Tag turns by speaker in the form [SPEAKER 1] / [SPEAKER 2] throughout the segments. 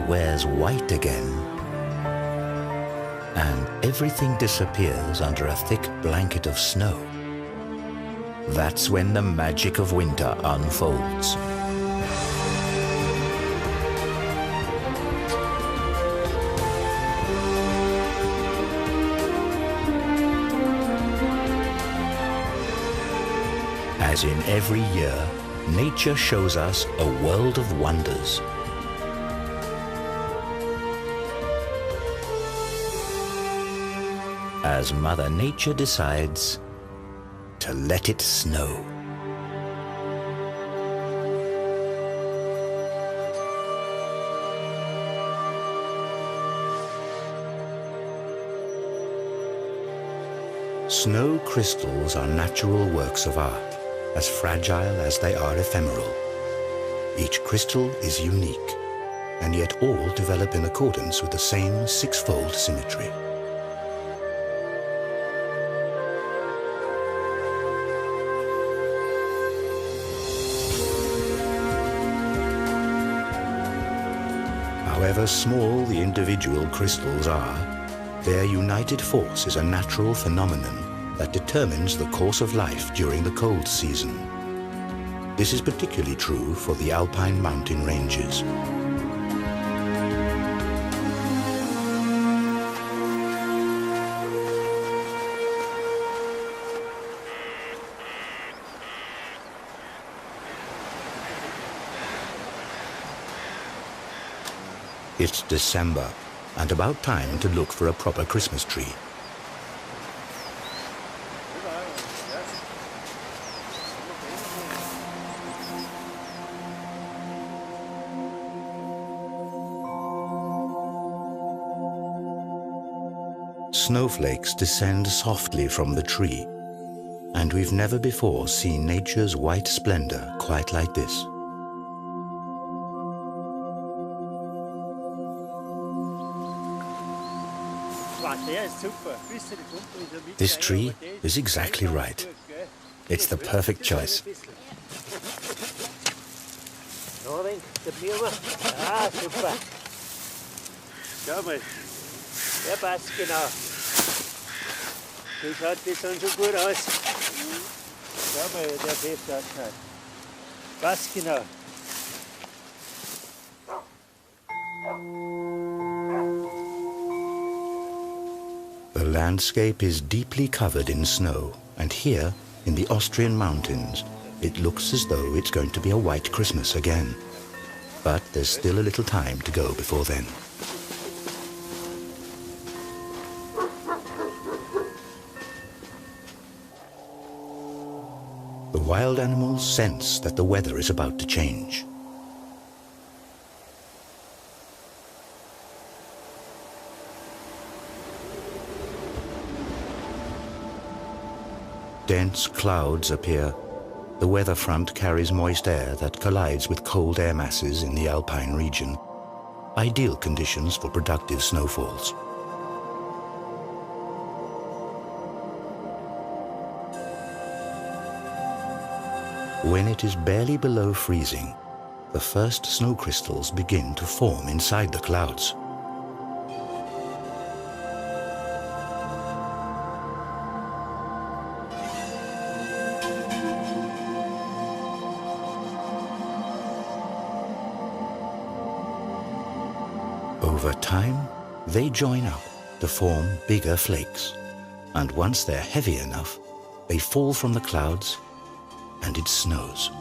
[SPEAKER 1] wears white again, and everything disappears under a thick blanket of snow, that's when the magic of winter unfolds. As in every year, nature shows us a world of wonders. As Mother Nature decides to let it snow. Snow crystals are natural works of art, as fragile as they are ephemeral. Each crystal is unique, and yet all develop in accordance with the same six-fold symmetry. However small the individual crystals are, their united force is a natural phenomenon that determines the course of life during the cold season. This is particularly true for the alpine mountain ranges. It's December, and about time to look for a proper Christmas tree. Snowflakes descend softly from the tree, and we've never before seen nature's white splendor quite like this. This tree is exactly right. It's the perfect choice.
[SPEAKER 2] Ja, passt genau. So schaut das dann schon gut aus. Schau mal, der fest ausschaut. Passt genau.
[SPEAKER 1] The landscape is deeply covered in snow, and here, in the Austrian mountains, it looks as though it's going to be a white Christmas again. But there's still a little time to go before then. The wild animals sense that the weather is about to change. Dense clouds appear. The weather front carries moist air that collides with cold air masses in the alpine region. Ideal conditions for productive snowfalls. When it is barely below freezing, the first snow crystals begin to form inside the clouds. Over time, they join up to form bigger flakes, and once they're heavy enough, they fall from the clouds and it snows.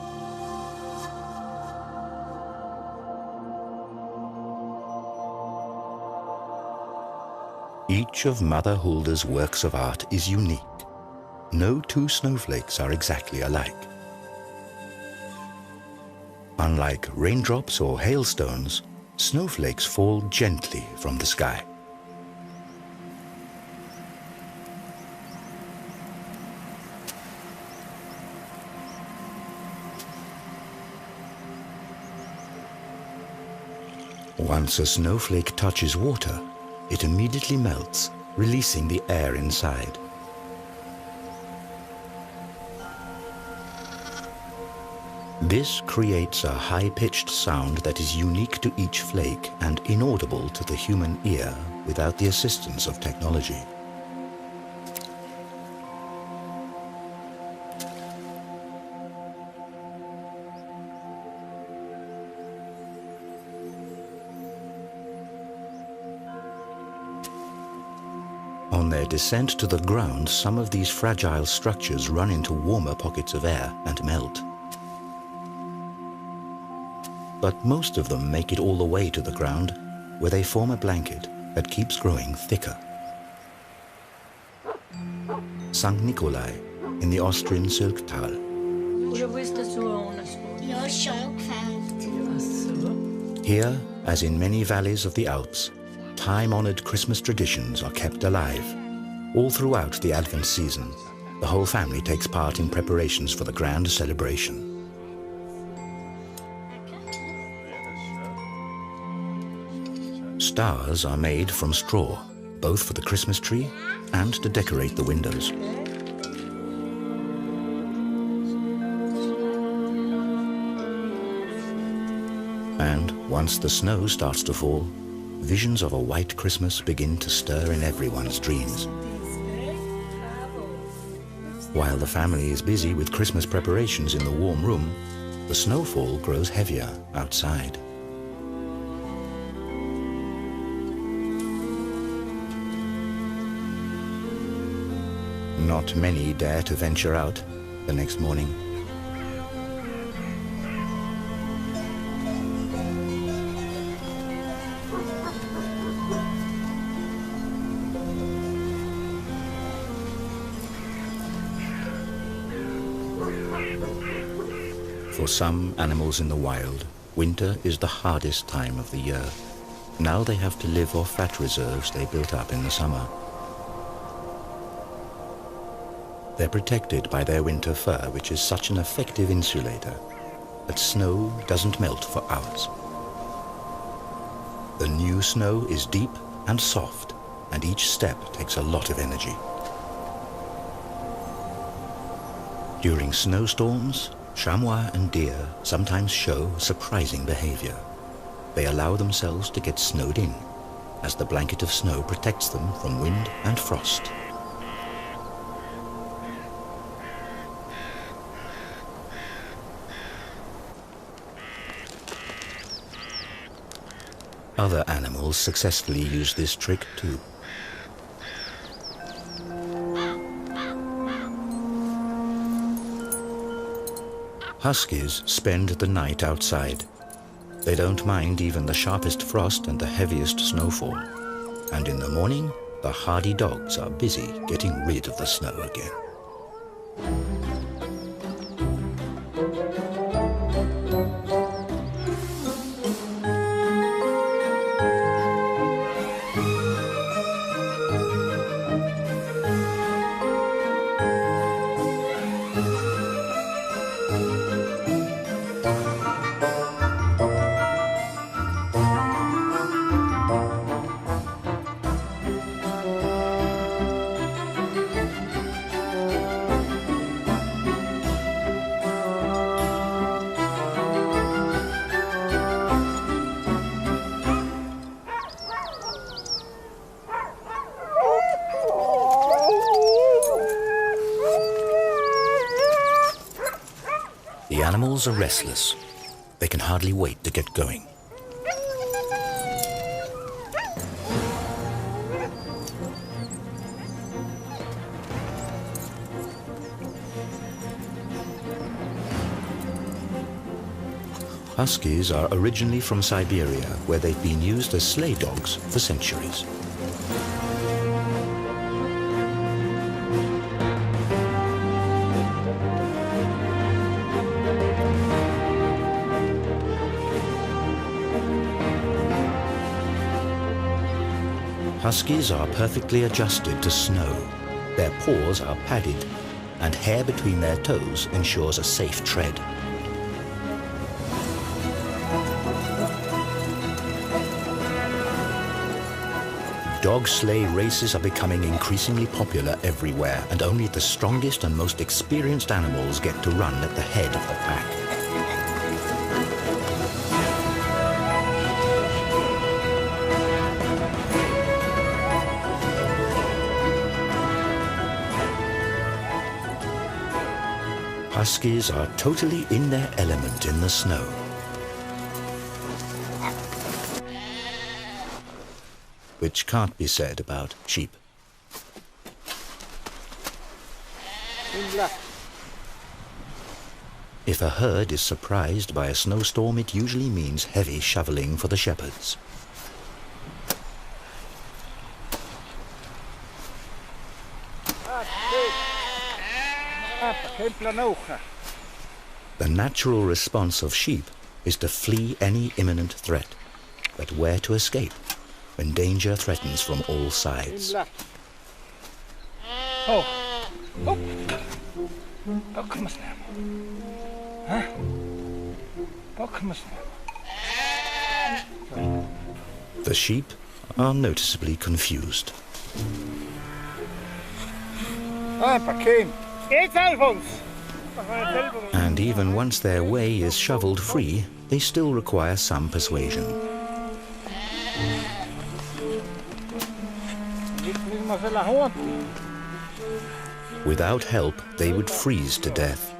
[SPEAKER 1] Each of Mother Hulda's works of art is unique. No two snowflakes are exactly alike. Unlike raindrops or hailstones, snowflakes fall gently from the sky. Once a snowflake touches water, it immediately melts, releasing the air inside. This creates a high-pitched sound that is unique to each flake and inaudible to the human ear without the assistance of technology. On their descent to the ground, some of these fragile structures run into warmer pockets of air and melt. But most of them make it all the way to the ground, where they form a blanket that keeps growing thicker. St. Nikolai in the Austrian Sylktal. Here, as in many valleys of the Alps, time-honored Christmas traditions are kept alive. All throughout the Advent season, the whole family takes part in preparations for the grand celebration. Stars are made from straw, both for the Christmas tree and to decorate the windows. And once the snow starts to fall, visions of a white Christmas begin to stir in everyone's dreams. While the family is busy with Christmas preparations in the warm room, the snowfall grows heavier outside. Not many dare to venture out the next morning. For some animals in the wild, winter is the hardest time of the year. Now they have to live off fat reserves they built up in the summer. They're protected by their winter fur, which is such an effective insulator that snow doesn't melt for hours. The new snow is deep and soft, and each step takes a lot of energy. During snowstorms, chamois and deer sometimes show surprising behavior. They allow themselves to get snowed in, as the blanket of snow protects them from wind and frost. Other animals successfully use this trick too. Huskies spend the night outside. They don't mind even the sharpest frost and the heaviest snowfall. And in the morning, the hardy dogs are busy getting rid of the snow again. The animals are restless. They can hardly wait to get going. Huskies are originally from Siberia, where they've been used as sleigh dogs for centuries. Huskies are perfectly adjusted to snow. Their paws are padded, and hair between their toes ensures a safe tread. Dog sleigh races are becoming increasingly popular everywhere, and only the strongest and most experienced animals get to run at the head of the pack. Huskies are totally in their element in the snow. Which can't be said about sheep. If a herd is surprised by a snowstorm, it usually means heavy shoveling for the shepherds. The natural response of sheep is to flee any imminent threat, but where to escape when danger threatens from all sides. The sheep are noticeably confused. And even once their way is shoveled free, they still require some persuasion. Without help, they would freeze to death,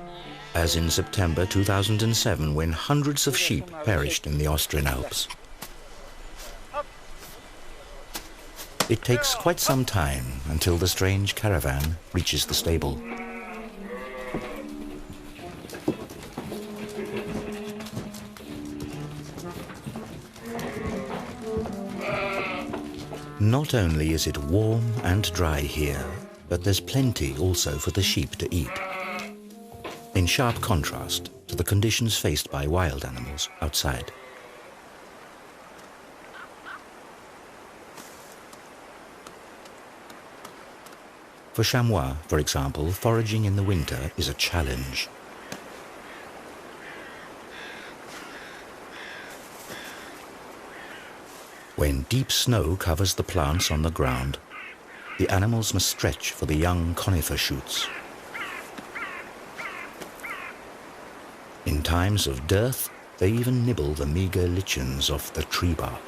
[SPEAKER 1] as in September 2007 when hundreds of sheep perished in the Austrian Alps. It takes quite some time until the strange caravan reaches the stable. Not only is it warm and dry here, but there's plenty also for the sheep to eat, in sharp contrast to the conditions faced by wild animals outside. For chamois, for example, foraging in the winter is a challenge. When deep snow covers the plants on the ground, the animals must stretch for the young conifer shoots. In times of dearth, they even nibble the meager lichens off the tree bark.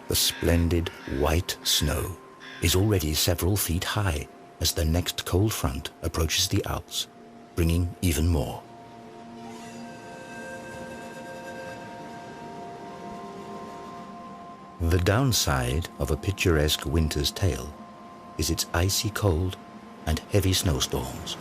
[SPEAKER 1] The splendid white snow is already several feet high as the next cold front approaches the Alps, bringing even more. The downside of a picturesque winter's tale is its icy cold and heavy snowstorms.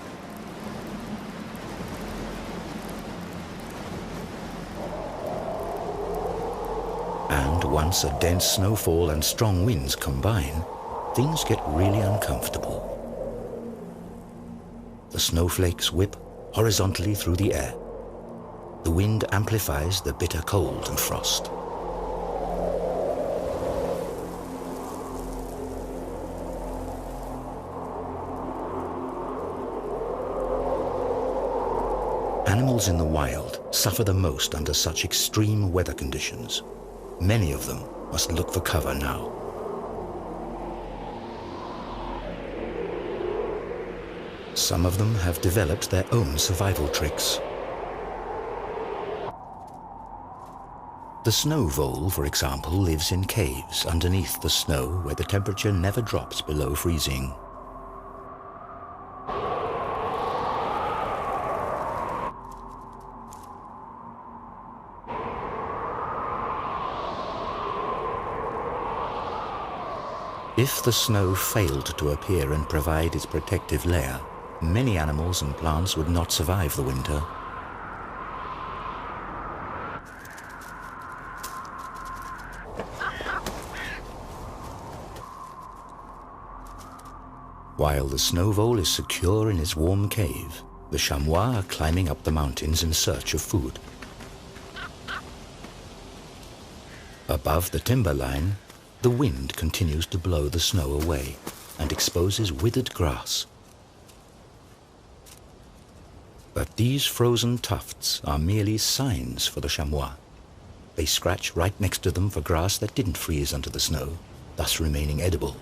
[SPEAKER 1] And once a dense snowfall and strong winds combine, things get really uncomfortable. The snowflakes whip horizontally through the air. The wind amplifies the bitter cold and frost. Animals in the wild suffer the most under such extreme weather conditions. Many of them must look for cover now. Some of them have developed their own survival tricks. The snow vole, for example, lives in caves underneath the snow where the temperature never drops below freezing. If the snow failed to appear and provide its protective layer, many animals and plants would not survive the winter. While the snow vole is secure in its warm cave, the chamois are climbing up the mountains in search of food. Above the timberline, the wind continues to blow the snow away and exposes withered grass. But these frozen tufts are merely signs for the chamois. They scratch right next to them for grass that didn't freeze under the snow, thus remaining edible.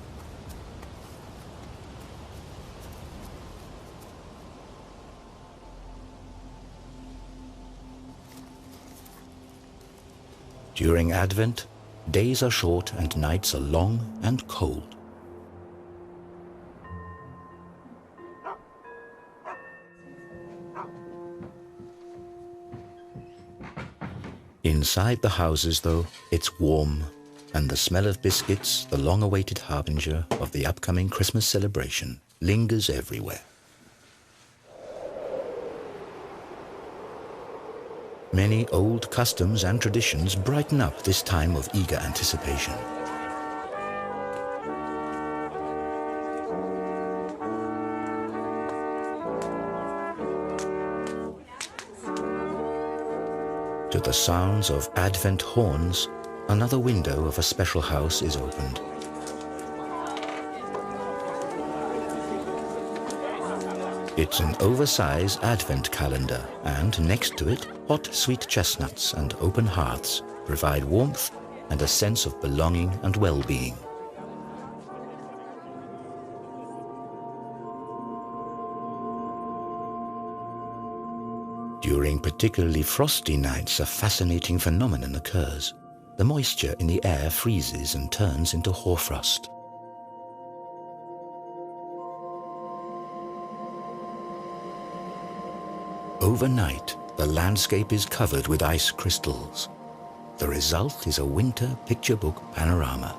[SPEAKER 1] During Advent, days are short and nights are long and cold. Inside the houses, though, it's warm, and the smell of biscuits, the long-awaited harbinger of the upcoming Christmas celebration, lingers everywhere. Many old customs and traditions brighten up this time of eager anticipation. To the sounds of Advent horns, another window of a special house is opened. It's an oversized Advent calendar, and next to it, hot sweet chestnuts and open hearths provide warmth and a sense of belonging and well-being. During particularly frosty nights, a fascinating phenomenon occurs. The moisture in the air freezes and turns into hoarfrost. Overnight, the landscape is covered with ice crystals. The result is a winter picture book panorama.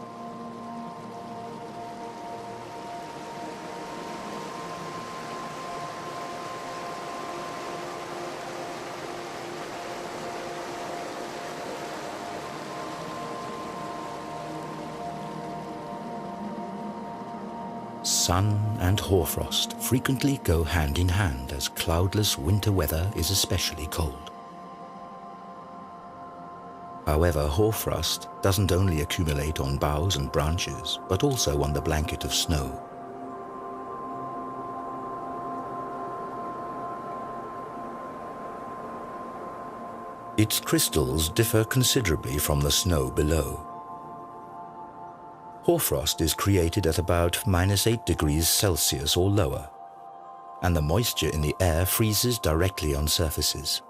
[SPEAKER 1] Sun and hoarfrost frequently go hand in hand, as cloudless winter weather is especially cold. However, hoarfrost doesn't only accumulate on boughs and branches, but also on the blanket of snow. Its crystals differ considerably from the snow below. Hoarfrost is created at about -8 degrees Celsius or lower, and the moisture in the air freezes directly on surfaces.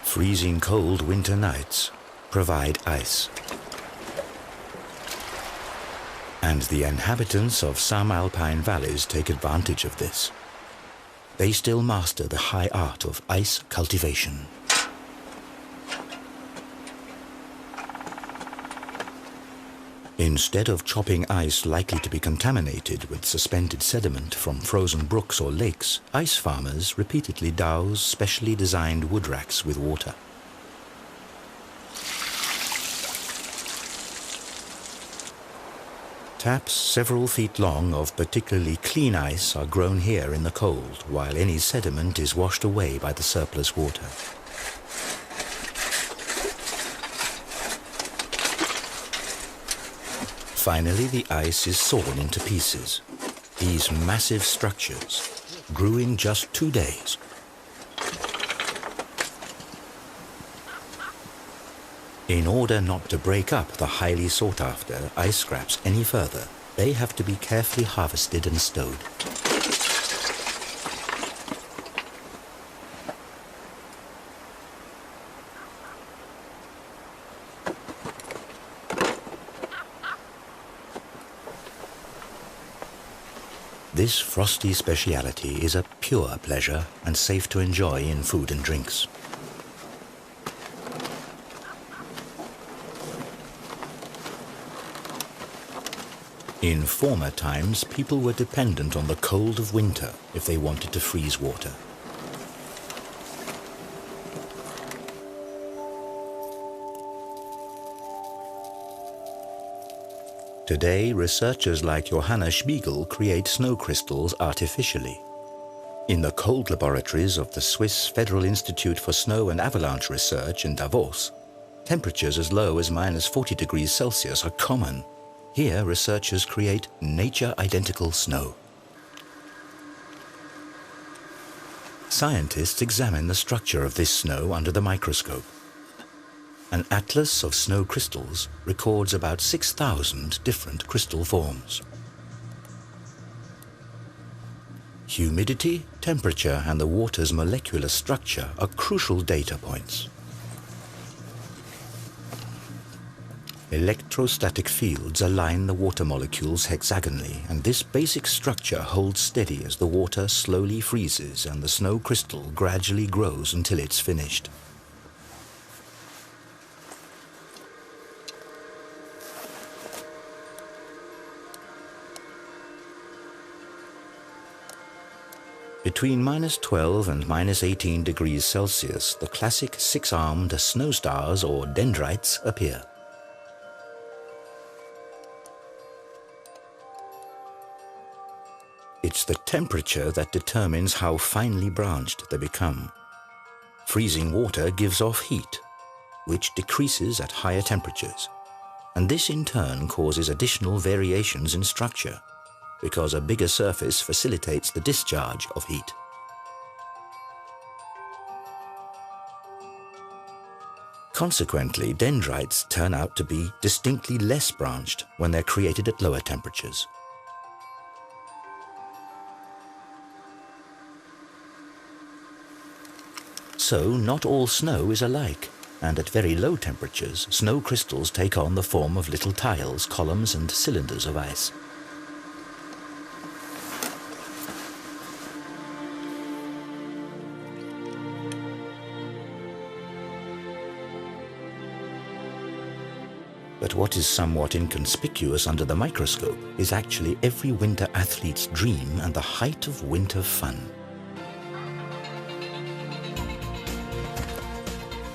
[SPEAKER 1] Freezing cold winter nights provide ice. And the inhabitants of some alpine valleys take advantage of this. They still master the high art of ice cultivation. Instead of chopping ice likely to be contaminated with suspended sediment from frozen brooks or lakes, ice farmers repeatedly douse specially designed wood racks with water. Taps several feet long of particularly clean ice are grown here in the cold, while any sediment is washed away by the surplus water. Finally, the ice is sawn into pieces. These massive structures grew in just 2 days. In order not to break up the highly sought-after ice scraps any further, they have to be carefully harvested and stowed. This frosty speciality is a pure pleasure and safe to enjoy in food and drinks. In former times, people were dependent on the cold of winter if they wanted to freeze water. Today, researchers like Johanna Spiegel create snow crystals artificially. In the cold laboratories of the Swiss Federal Institute for Snow and Avalanche Research in Davos, temperatures as low as -40 degrees Celsius are common. Here, researchers create nature-identical snow. Scientists examine the structure of this snow under the microscope. An atlas of snow crystals records about 6,000 different crystal forms. Humidity, temperature, and the water's molecular structure are crucial data points. Electrostatic fields align the water molecules hexagonally, and this basic structure holds steady as the water slowly freezes and the snow crystal gradually grows until it's finished. Between -12 and -18 degrees Celsius, the classic six-armed snow stars, or dendrites, appear. It's the temperature that determines how finely branched they become. Freezing water gives off heat, which decreases at higher temperatures, and this in turn causes additional variations in structure, because a bigger surface facilitates the discharge of heat. Consequently, dendrites turn out to be distinctly less branched when they're created at lower temperatures. So, not all snow is alike, and at very low temperatures, snow crystals take on the form of little tiles, columns, and cylinders of ice. But what is somewhat inconspicuous under the microscope is actually every winter athlete's dream and the height of winter fun.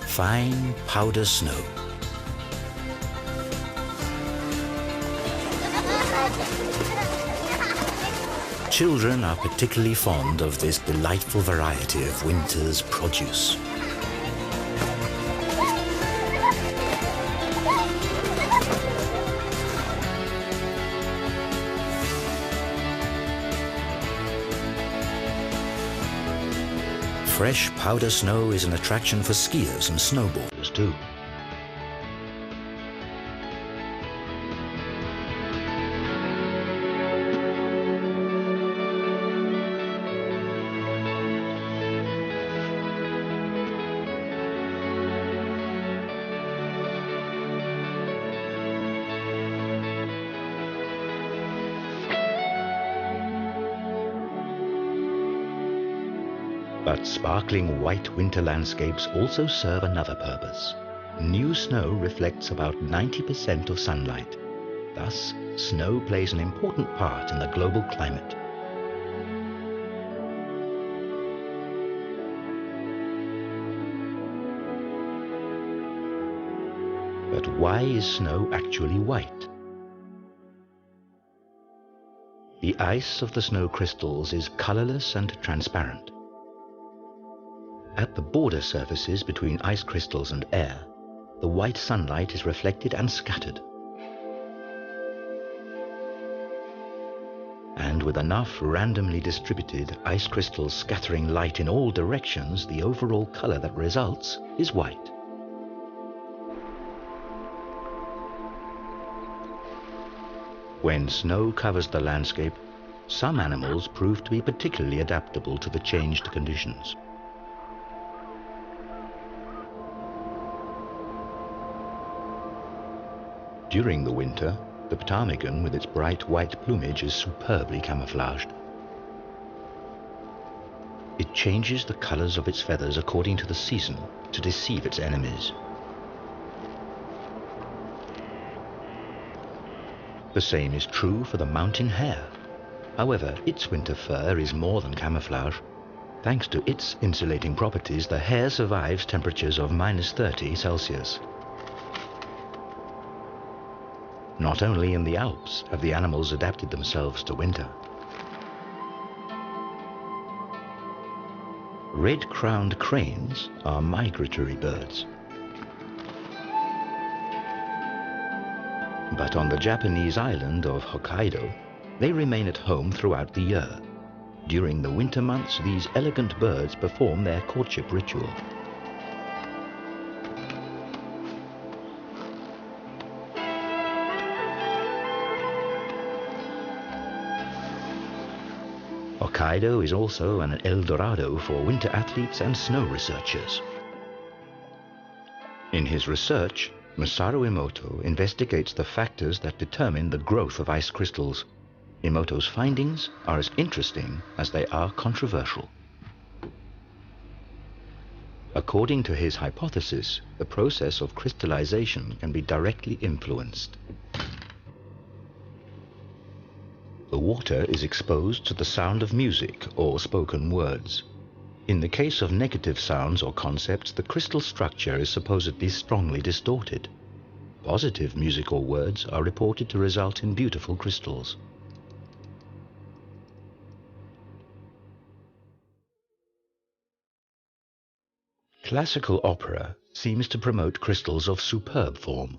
[SPEAKER 1] Fine powder snow. Children are particularly fond of this delightful variety of winter's produce. Fresh powder snow is an attraction for skiers and snowboarders too. But sparkling white winter landscapes also serve another purpose. New snow reflects about 90% of sunlight. Thus, snow plays an important part in the global climate. But why is snow actually white? The ice of the snow crystals is colorless and transparent. At the border surfaces between ice crystals and air, the white sunlight is reflected and scattered. And with enough randomly distributed ice crystals scattering light in all directions, the overall color that results is white. When snow covers the landscape, some animals prove to be particularly adaptable to the changed conditions. During the winter, the ptarmigan with its bright white plumage is superbly camouflaged. It changes the colors of its feathers according to the season to deceive its enemies. The same is true for the mountain hare. However, its winter fur is more than camouflage. Thanks to its insulating properties, the hare survives temperatures of -30 Celsius. Not only in the Alps have the animals adapted themselves to winter. Red-crowned cranes are migratory birds. But on the Japanese island of Hokkaido, they remain at home throughout the year. During the winter months, these elegant birds perform their courtship ritual. Hokkaido is also an El Dorado for winter athletes and snow researchers. In his research, Masaru Emoto investigates the factors that determine the growth of ice crystals. Emoto's findings are as interesting as they are controversial. According to his hypothesis, the process of crystallization can be directly influenced. The water is exposed to the sound of music or spoken words. In the case of negative sounds or concepts, the crystal structure is supposedly strongly distorted. Positive music or words are reported to result in beautiful crystals. Classical opera seems to promote crystals of superb form.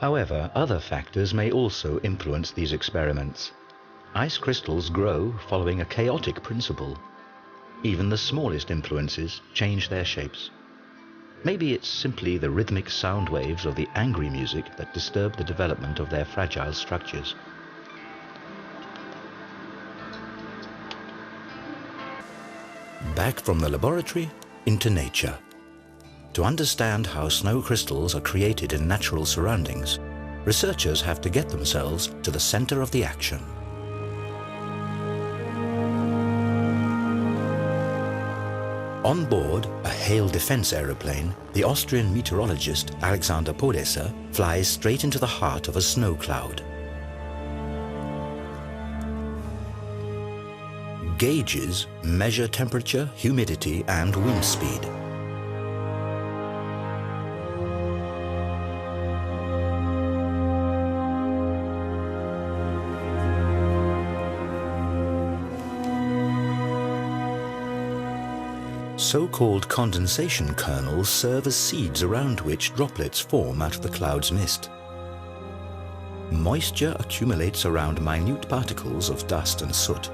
[SPEAKER 1] However, other factors may also influence these experiments. Ice crystals grow following a chaotic principle. Even the smallest influences change their shapes. Maybe it's simply the rhythmic sound waves of the angry music that disturb the development of their fragile structures. Back from the laboratory into nature. To understand how snow crystals are created in natural surroundings, researchers have to get themselves to the center of the action. On board a Hail defense aeroplane, the Austrian meteorologist Alexander Podesser flies straight into the heart of a snow cloud. Gauges measure temperature, humidity, and wind speed. So-called condensation kernels serve as seeds around which droplets form out of the cloud's mist. Moisture accumulates around minute particles of dust and soot.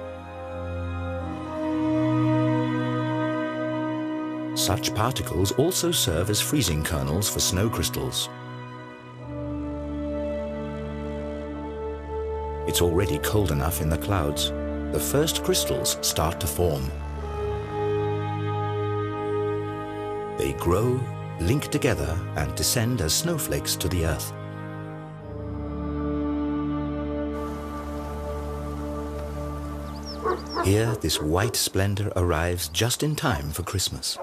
[SPEAKER 1] Such particles also serve as freezing kernels for snow crystals. It's already cold enough in the clouds. The first crystals start to form. They grow, link together, and descend as snowflakes to the earth. Here, this white splendor arrives just in time for Christmas.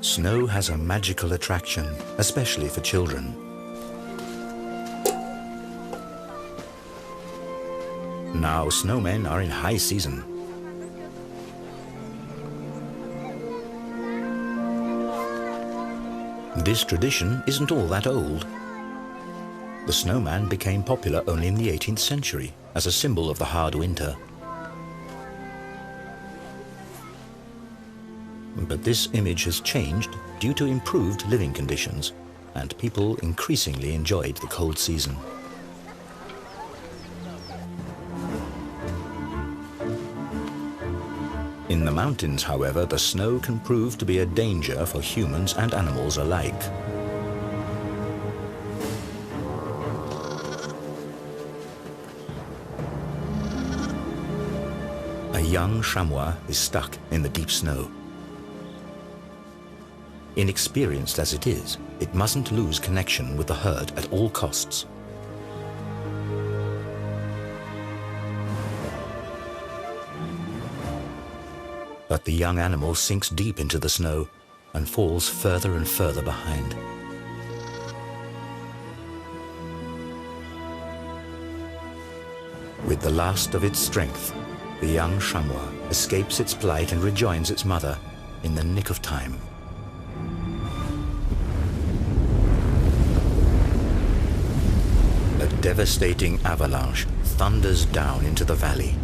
[SPEAKER 1] Snow has a magical attraction, especially for children. Now snowmen are in high season. This tradition isn't all that old. The snowman became popular only in the 18th century as a symbol of the hard winter. But this image has changed due to improved living conditions, and people increasingly enjoyed the cold season. In the mountains, however, the snow can prove to be a danger for humans and animals alike. A young chamois is stuck in the deep snow. Inexperienced as it is, it mustn't lose connection with the herd at all costs. But the young animal sinks deep into the snow and falls further and further behind. With the last of its strength, the young chamois escapes its plight and rejoins its mother in the nick of time. A devastating avalanche thunders down into the valley.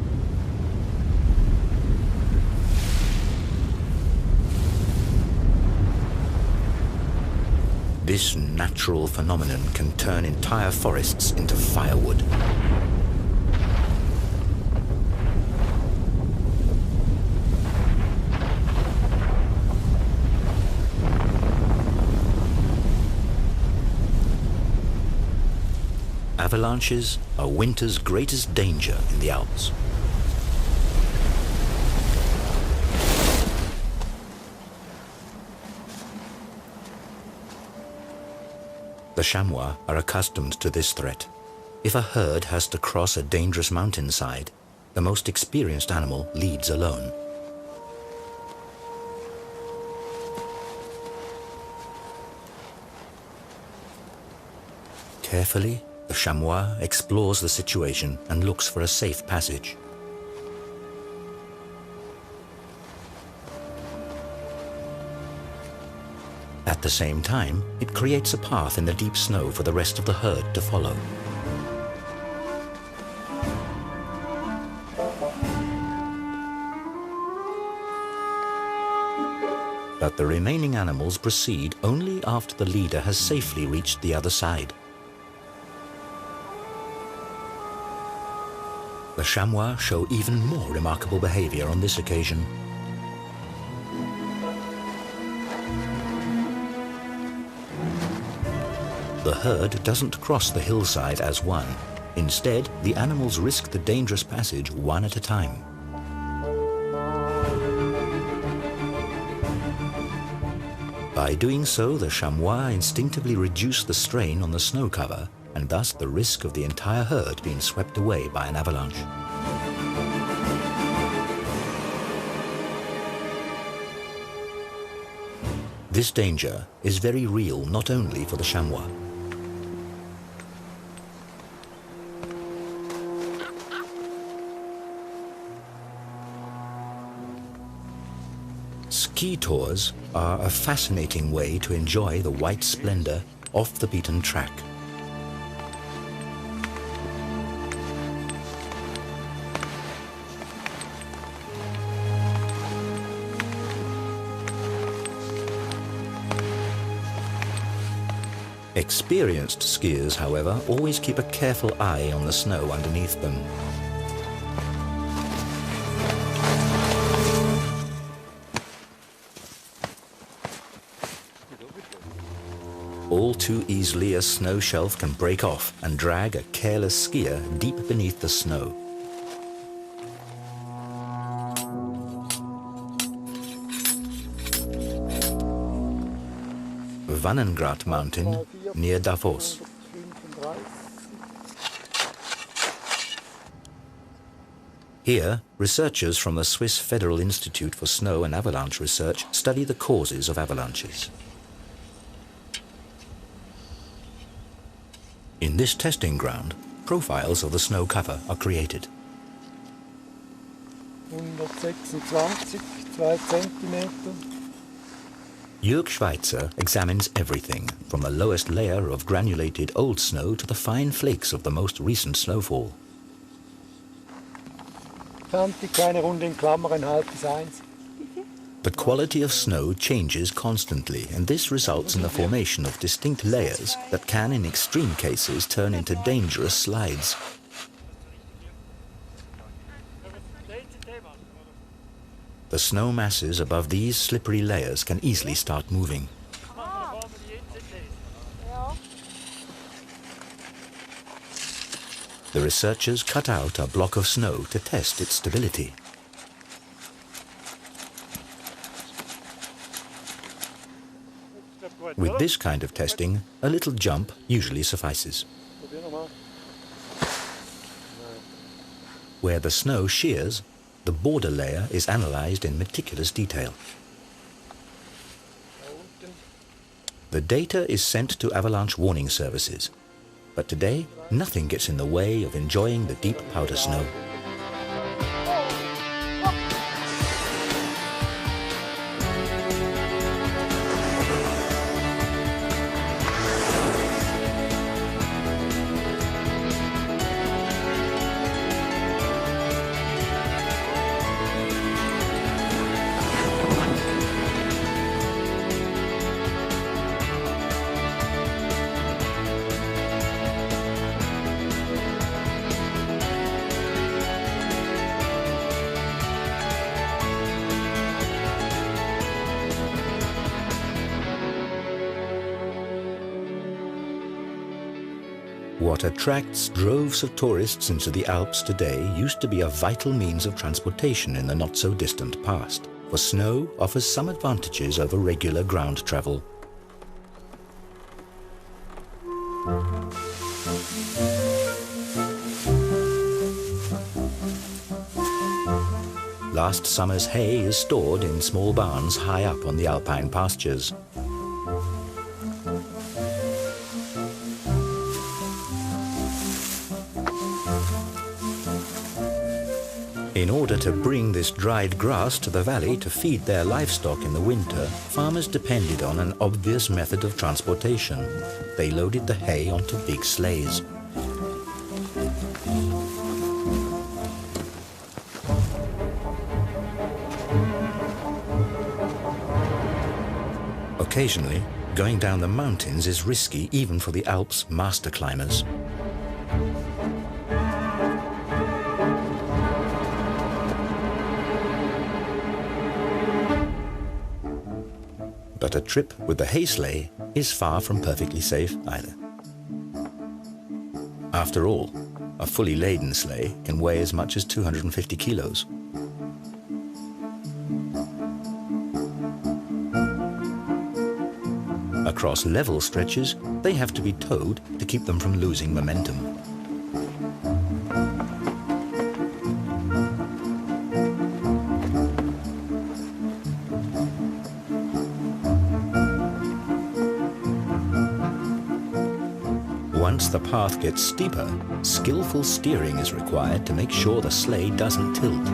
[SPEAKER 1] This natural phenomenon can turn entire forests into firewood. Avalanches are winter's greatest danger in the Alps. The chamois are accustomed to this threat. If a herd has to cross a dangerous mountainside, the most experienced animal leads alone. Carefully, the chamois explores the situation and looks for a safe passage. At the same time, it creates a path in the deep snow for the rest of the herd to follow. But the remaining animals proceed only after the leader has safely reached the other side. The chamois show even more remarkable behavior on this occasion. The herd doesn't cross the hillside as one. Instead, the animals risk the dangerous passage one at a time. By doing so, the chamois instinctively reduce the strain on the snow cover and thus the risk of the entire herd being swept away by an avalanche. This danger is very real not only for the chamois. Ski tours are a fascinating way to enjoy the white splendor off the beaten track. Experienced skiers, however, always keep a careful eye on the snow underneath them. All too easily, a snow shelf can break off and drag a careless skier deep beneath the snow. Wannengrat Mountain, near Davos. Here, researchers from the Swiss Federal Institute for Snow and Avalanche Research study the causes of avalanches. In this testing ground, profiles of the snow cover are created.
[SPEAKER 2] 126, 2 Zentimeter.
[SPEAKER 1] Jörg Schweitzer examines everything, from the lowest layer of granulated old snow to the fine flakes of the most recent snowfall.
[SPEAKER 2] Die kleine Runde in Klammern, halb bis 1.
[SPEAKER 1] The quality of snow changes constantly, and this results in the formation of distinct layers that can, in extreme cases, turn into dangerous slides. The snow masses above these slippery layers can easily start moving. The researchers cut out a block of snow to test its stability. With this kind of testing, a little jump usually suffices. Where the snow shears, the border layer is analyzed in meticulous detail. The data is sent to avalanche warning services. But today, nothing gets in the way of enjoying the deep powder snow. What attracts droves of tourists into the Alps today used to be a vital means of transportation in the not-so-distant past, for snow offers some advantages over regular ground travel. Last summer's hay is stored in small barns high up on the alpine pastures. In order to bring this dried grass to the valley to feed their livestock in the winter, farmers depended on an obvious method of transportation. They loaded the hay onto big sleighs. Occasionally, going down the mountains is risky even for the Alps' master climbers. But a trip with the hay sleigh is far from perfectly safe either. After all, a fully laden sleigh can weigh as much as 250 kilos. Across level stretches, they have to be towed to keep them from losing momentum. Once the path gets steeper, skillful steering is required to make sure the sleigh doesn't tilt.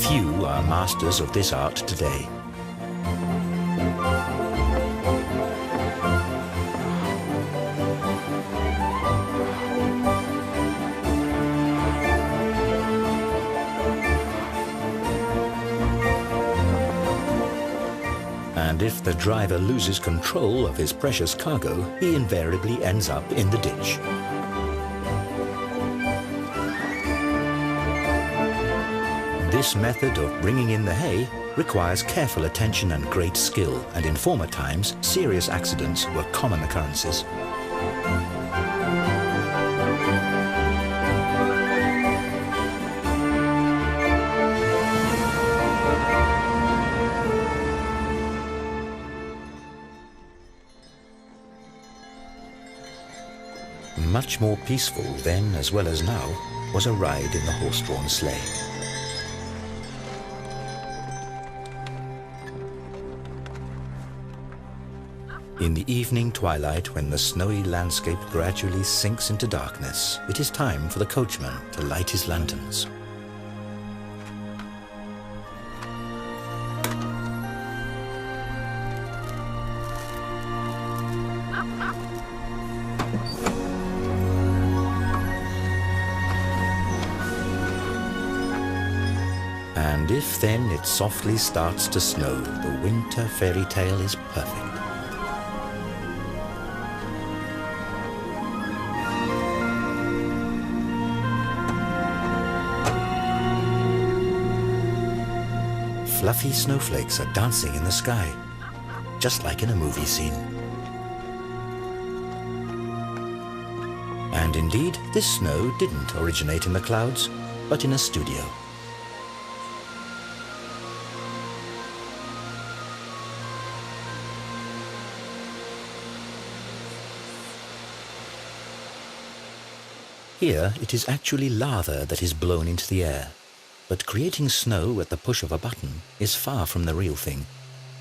[SPEAKER 1] Few are masters of this art today. And if the driver loses control of his precious cargo, he invariably ends up in the ditch. This method of bringing in the hay requires careful attention and great skill, and in former times, serious accidents were common occurrences. Much more peaceful then as well as now was a ride in the horse-drawn sleigh. In the evening twilight, when the snowy landscape gradually sinks into darkness, it is time for the coachman to light his lanterns. And if then it softly starts to snow, the winter fairy tale is perfect. Fluffy snowflakes are dancing in the sky, just like in a movie scene. And indeed, this snow didn't originate in the clouds, but in a studio. Here, it is actually lava that is blown into the air. But creating snow at the push of a button is far from the real thing.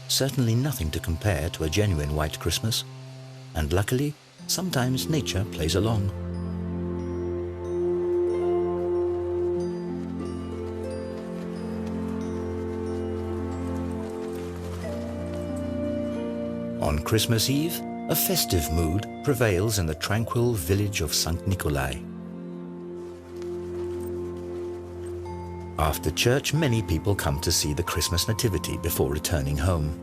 [SPEAKER 1] Certainly nothing to compare to a genuine white Christmas. And luckily, sometimes nature plays along. On Christmas Eve, a festive mood prevails in the tranquil village of St. Nikolai. After church, many people come to see the Christmas nativity before returning home.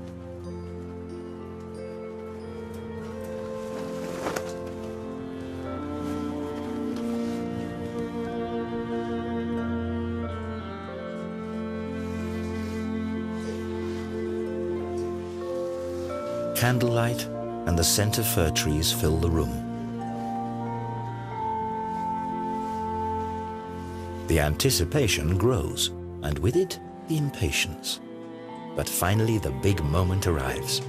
[SPEAKER 1] Candlelight and the scent of fir trees fill the room. The anticipation grows, and with it, the impatience. But finally, the big moment arrives.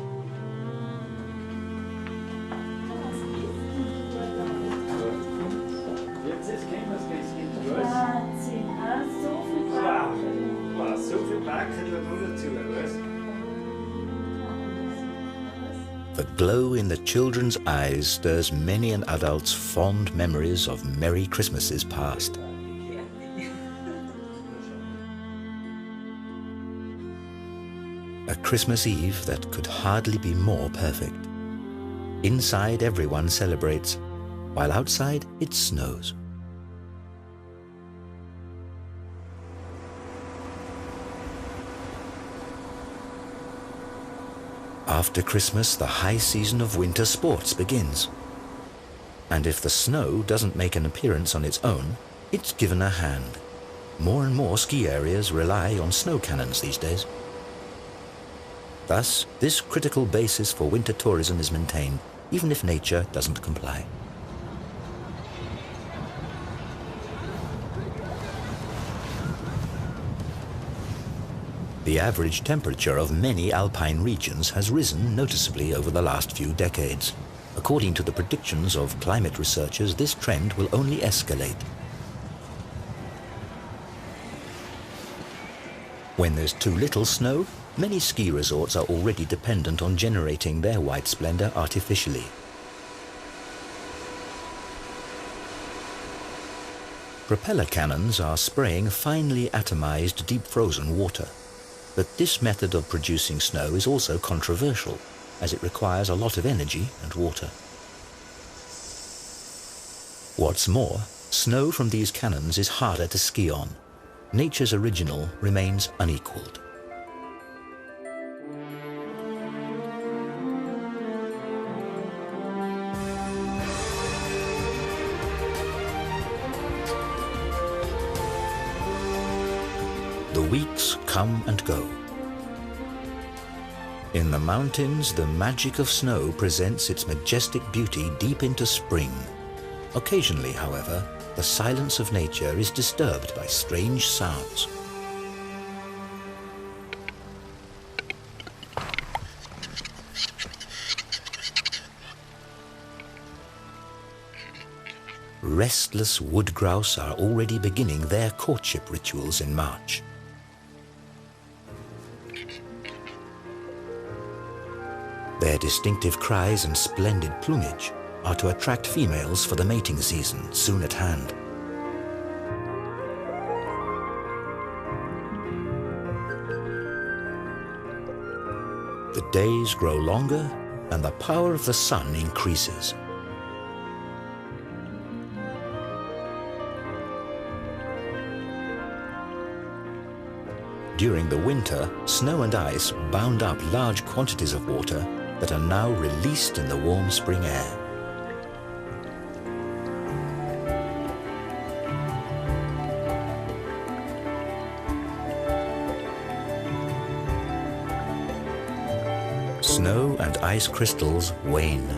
[SPEAKER 1] The glow in the children's eyes stirs many an adult's fond memories of merry Christmases past. A Christmas Eve that could hardly be more perfect. Inside, everyone celebrates, while outside it snows. After Christmas, the high season of winter sports begins. And if the snow doesn't make an appearance on its own, it's given a hand. More and more ski areas rely on snow cannons these days. Thus, this critical basis for winter tourism is maintained, even if nature doesn't comply. The average temperature of many alpine regions has risen noticeably over the last few decades. According to the predictions of climate researchers, this trend will only escalate. When there's too little snow, many ski resorts are already dependent on generating their white splendor artificially. Propeller cannons are spraying finely atomized deep frozen water. But this method of producing snow is also controversial, as it requires a lot of energy and water. What's more, snow from these cannons is harder to ski on. Nature's original remains unequaled. The weeks come and go. In the mountains, the magic of snow presents its majestic beauty deep into spring. Occasionally, however, the silence of nature is disturbed by strange sounds. Restless wood grouse are already beginning their courtship rituals in March. Their distinctive cries and splendid plumage are to attract females for the mating season soon at hand. The days grow longer and the power of the sun increases. During the winter, snow and ice bound up large quantities of water that are now released in the warm spring air. Snow and ice crystals wane.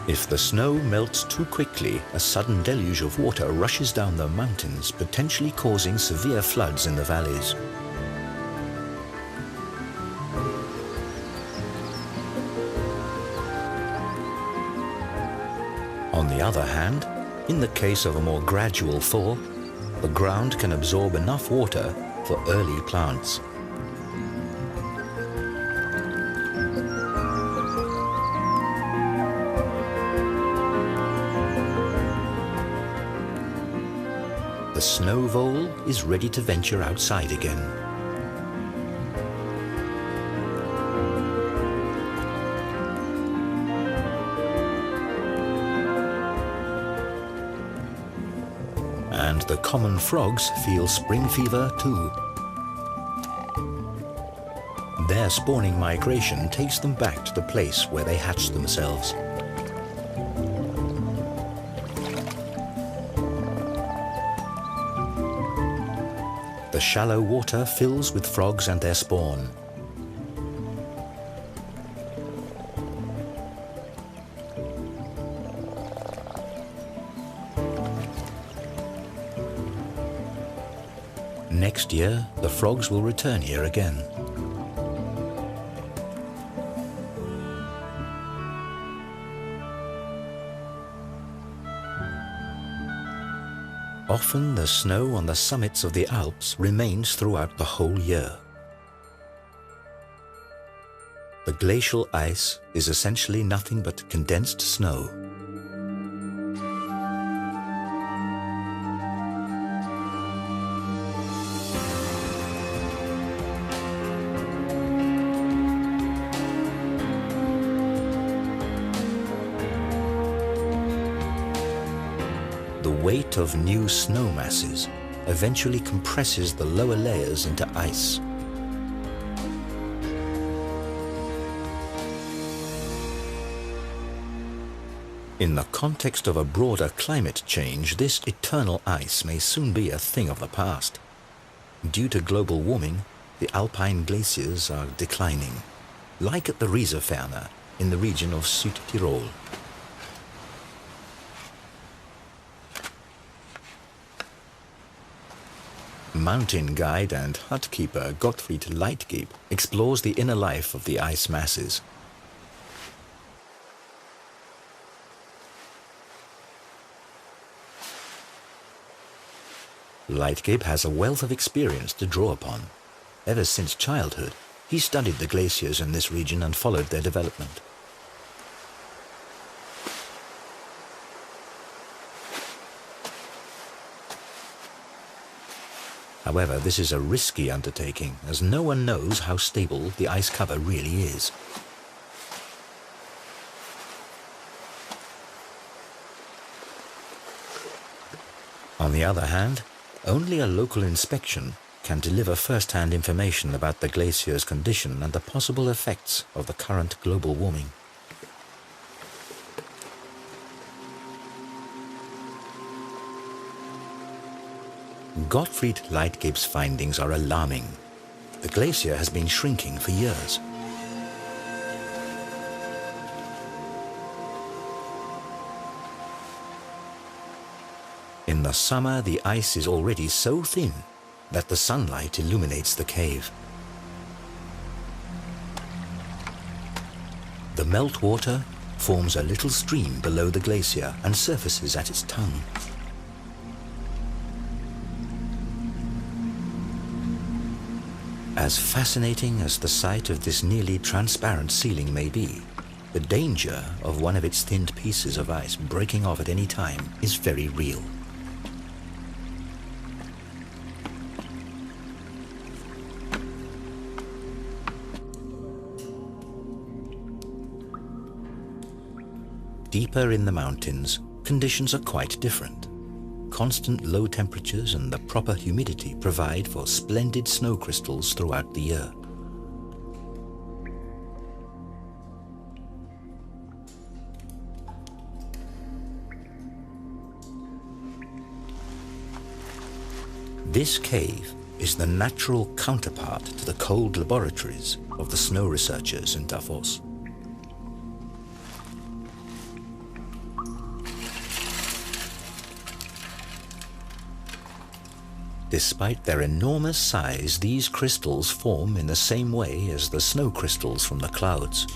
[SPEAKER 1] If the snow melts too quickly, a sudden deluge of water rushes down the mountains, potentially causing severe floods in the valleys. On the other hand, in the case of a more gradual thaw, the ground can absorb enough water for early plants. The snow vole is ready to venture outside again. And the common frogs feel spring fever too. Their spawning migration takes them back to the place where they hatched themselves. The shallow water fills with frogs and their spawn. Next year, the frogs will return here again. Often the snow on the summits of the Alps remains throughout the whole year. The glacial ice is essentially nothing but condensed snow. The weight of new snow masses eventually compresses the lower layers into ice. In the context of a broader climate change, this eternal ice may soon be a thing of the past. Due to global warming, the alpine glaciers are declining, like at the Rieserferner in the region of Südtirol. Mountain guide and hut keeper Gottfried Leitgeb explores the inner life of the ice masses. Leitgeb has a wealth of experience to draw upon. Ever since childhood, he studied the glaciers in this region and followed their development. However, this is a risky undertaking, as no one knows how stable the ice cover really is. On the other hand, only a local inspection can deliver first-hand information about the glacier's condition and the possible effects of the current global warming. Gottfried Leitgeb's findings are alarming. The glacier has been shrinking for years. In the summer, the ice is already so thin that the sunlight illuminates the cave. The meltwater forms a little stream below the glacier and surfaces at its tongue. As fascinating as the sight of this nearly transparent ceiling may be, the danger of one of its thinned pieces of ice breaking off at any time is very real. Deeper in the mountains, conditions are quite different. Constant low temperatures and the proper humidity provide for splendid snow crystals throughout the year. This cave is the natural counterpart to the cold laboratories of the snow researchers in Davos. Despite their enormous size, these crystals form in the same way as the snow crystals from the clouds.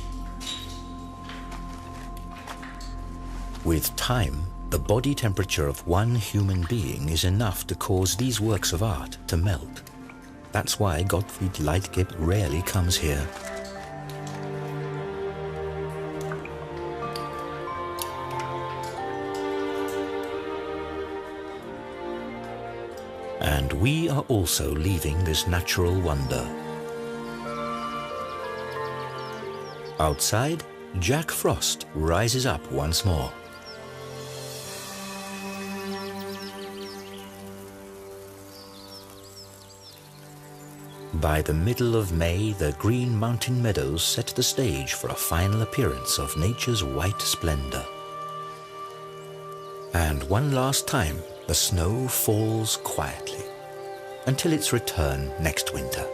[SPEAKER 1] With time, the body temperature of one human being is enough to cause these works of art to melt. That's why Gottfried Leitgeb rarely comes here. And we are also leaving this natural wonder. Outside, Jack Frost rises up once more. By the middle of May, the green mountain meadows set the stage for a final appearance of nature's white splendor. And one last time, the snow falls quietly until its return next winter.